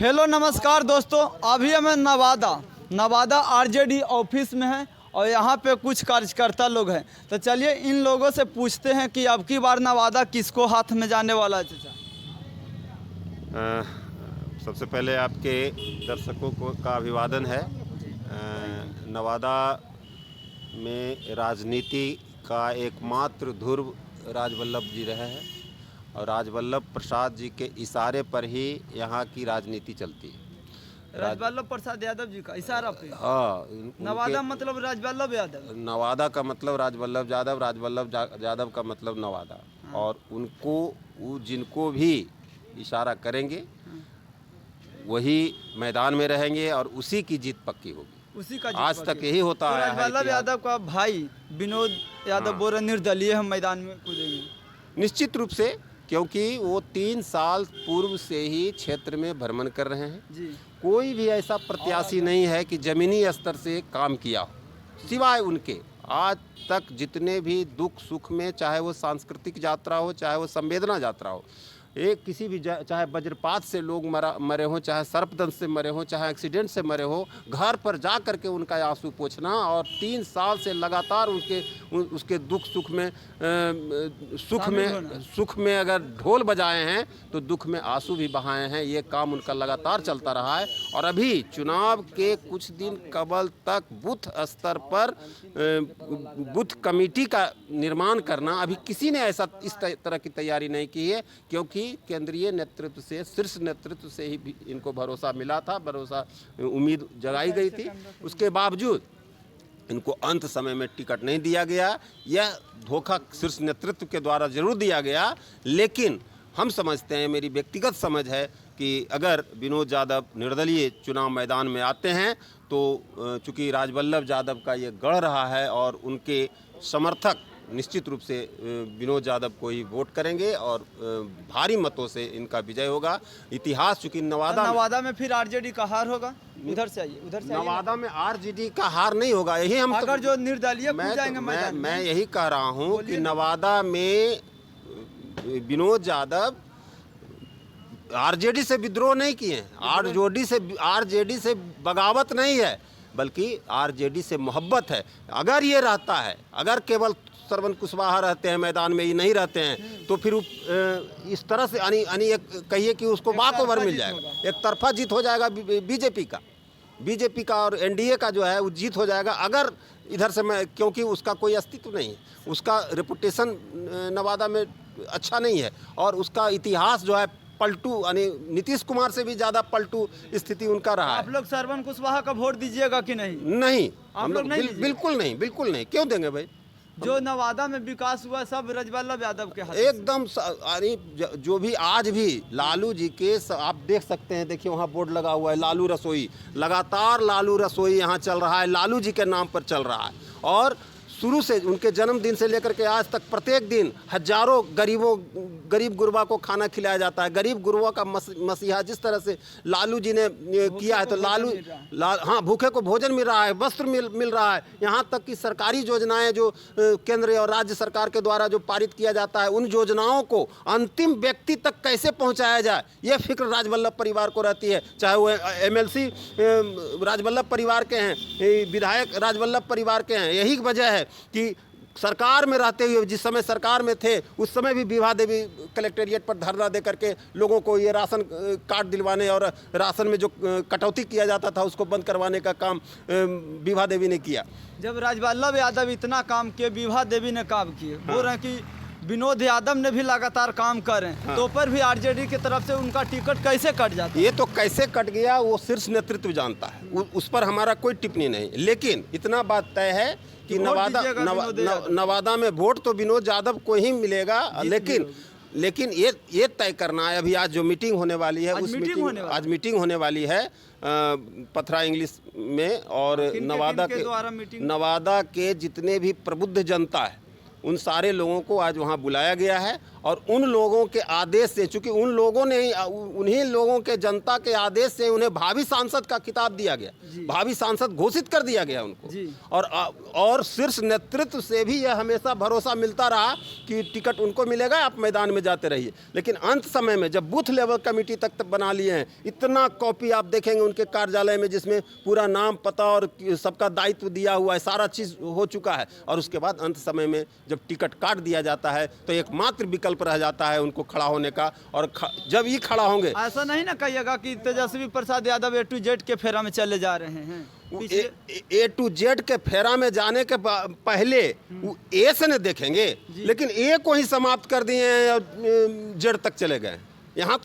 Hello नमस्कार दोस्तों, अभी हम नवादा आरजेडी ऑफिस में हैं और यहाँ पे कुछ कार्यकर्ता लोग हैं। तो चलिए इन लोगों से पूछते हैं कि अब की बार नवादा किसको हाथ में जाने वाला है। चाचा, सबसे पहले आपके दर्शकों का अभिवादन है। नवादा में राजनीति का एकमात्र ध्रुव राजवल्लभ जी रहे हैं और राजवल्लभ प्रसाद जी के इशारे पर ही यहाँ की राजनीति चलती है। राजवल्लभ प्रसाद यादव जी का इशारा पे। हाँ, नवादा मतलब राजवल्लभ यादव, नवादा का मतलब राजवल्लभ यादव, राजवल्लभ यादव का मतलब नवादा। और उनको जिनको भी इशारा करेंगे वही मैदान में रहेंगे और उसी की जीत पक्की होगी। उसी का आज तक यही होता तो आया है। राजवल्लभ यादव का भाई विनोद यादव बोल रहे निर्दलीय हम मैदान में कूदेंगे। निश्चित रूप से, क्योंकि वो 3 साल पूर्व से ही क्षेत्र में भ्रमण कर रहे हैं जी। कोई भी ऐसा प्रत्याशी नहीं है कि ज़मीनी स्तर से काम किया हो सिवाय उनके। आज तक जितने भी दुख सुख में, चाहे वो सांस्कृतिक यात्रा हो, चाहे वो संवेदना यात्रा हो, एक किसी भी चाहे वज्रपात से लोग मरे हों, चाहे सर्पदंश से मरे हों, चाहे एक्सीडेंट से मरे हों, घर पर जा कर के उनका आंसू पोंछना और 3 साल से लगातार उसके दुख सुख में अगर ढोल बजाए हैं तो दुख में आंसू भी बहाए हैं। ये काम उनका लगातार चलता रहा है। और अभी चुनाव के कुछ दिन कबल तक बूथ स्तर पर बूथ कमेटी का निर्माण करना अभी किसी ने ऐसा इस तरह की तैयारी नहीं की है, क्योंकि केंद्रीय नेतृत्व से, शीर्ष नेतृत्व से ही इनको भरोसा मिला था, उम्मीद जगाई गई थी। उसके बावजूद इनको अंत समय में टिकट नहीं दिया गया। यह धोखा शीर्ष नेतृत्व के द्वारा जरूर दिया गया, लेकिन हम समझते हैं, मेरी व्यक्तिगत समझ है कि अगर विनोद यादव निर्दलीय चुनाव मैदान में आते हैं तो चूँकि राजवल्लभ यादव का ये गढ़ रहा है और उनके समर्थक निश्चित रूप से विनोद यादव को ही वोट करेंगे और भारी मतों से इनका विजय होगा। इतिहास चूँकि नवादा में फिर आरजेडी का हार होगा। उधर से आइए, उधर से। नवादा में आरजेडी का हार नहीं होगा, यही हम अगर जो निर्दलीय जाएंगे मैं यही कह रहा हूँ कि नवादा में विनोद यादव आरजेडी से विद्रोह नहीं किए, आरजेडी से बगावत नहीं है, बल्कि आरजेडी से मोहब्बत है। अगर ये रहता है, अगर केवल श्रवण कुशवाहा रहते हैं मैदान में, ये नहीं रहते हैं, तो फिर इस तरह से कहिए कि उसको बाक ओवर मिल जाएगा, एक तरफा जीत हो जाएगा बीजेपी का और एनडीए का जो है वो जीत हो जाएगा। अगर इधर से क्योंकि उसका कोई अस्तित्व नहीं है, उसका रेपुटेशन नवादा में अच्छा नहीं है और उसका इतिहास जो है पलटू, यानी नीतीश कुमार से भी ज़्यादा पलटू स्थिति उनका रहा है। आप लोग श्रवण कुशवाहा का वोट दीजिएगा कि नहीं? नहीं, हम लोग नहीं, बिल्कुल नहीं। क्यों देंगे भाई? जो नवादा में विकास हुआ सब राजवल्लभ यादव के हाथ एकदम। जो भी आज भी लालू जी के आप देख सकते हैं, देखिए वहाँ बोर्ड लगा हुआ है लालू रसोई, लगातार लालू रसोई यहाँ चल रहा है, लालू जी के नाम पर चल रहा है। और शुरू से उनके जन्मदिन से लेकर के आज तक प्रत्येक दिन हजारों गरीब गुरबा को खाना खिलाया जाता है। गरीब गुरबा का मसीहा जिस तरह से लालू जी ने किया है, तो हाँ, भूखे को भोजन मिल रहा है, वस्त्र मिल रहा है। यहाँ तक कि सरकारी योजनाएं जो केंद्र और राज्य सरकार के द्वारा जो पारित किया जाता है, उन योजनाओं को अंतिम व्यक्ति तक कैसे पहुँचाया जाए, यह फिक्र राजवल्लभ परिवार को रहती है। चाहे वो MLC राजवल्लभ परिवार के हैं, विधायक राजवल्लभ परिवार के हैं। यही वजह है कि सरकार में रहते हुए, जिस समय सरकार में थे उस समय भी विभा देवी कलेक्टेरिएट पर धरना दे करके लोगों को ये राशन कार्ड दिलवाने और राशन में जो कटौती किया जाता था उसको बंद करवाने का काम विभा देवी ने किया। जब राजवल्लभ यादव इतना काम किए, विभा देवी ने काम किए, बोल रहे हैं कि विनोद यादव ने भी लगातार काम कर रहे हैं। हाँ। तो पर भी आरजेडी की तरफ से उनका टिकट कैसे कट जाता है? ये तो कैसे कट गया वो शीर्ष नेतृत्व जानता है, उस पर हमारा कोई टिप्पणी नहीं। लेकिन इतना बात तय है कि नवादा में वोट तो विनोद यादव को ही मिलेगा। लेकिन ये तय करना है, अभी आज जो मीटिंग होने वाली है, आज मीटिंग होने वाली है पथरा इंग्लिश में, और नवादा के जितने भी प्रबुद्ध जनता है उन सारे लोगों को आज वहाँ बुलाया गया है और उन लोगों के आदेश से, चूंकि उन लोगों ने उन्हीं लोगों के जनता के आदेश से उन्हें भावी सांसद का खिताब दिया गया, भावी सांसद घोषित कर दिया गया उनको। और शीर्ष नेतृत्व से भी यह हमेशा भरोसा मिलता रहा कि टिकट उनको मिलेगा, आप मैदान में जाते रहिए। लेकिन अंत समय में जब बूथ लेवल कमेटी तक बना लिए हैं, इतना कॉपी आप देखेंगे उनके कार्यालय में जिसमें पूरा नाम पता और सबका दायित्व दिया हुआ है, सारा चीज़ हो चुका है। और उसके बाद अंत समय में जब टिकट काट दिया जाता है तो एकमात्र विकल्प रह जाता है उनको खड़ा होने का। और जब ये खड़ा होंगे, ऐसा नहीं ना कहिएगा कि Tejashwi Prasad Yadav A to Z के फेरा में चले जा रहे हैं। A to Z के फेरा में जाने के पहले वो A से न देखेंगे, लेकिन A को ही समाप्त कर दिए और Z तक चले गए। यहाँ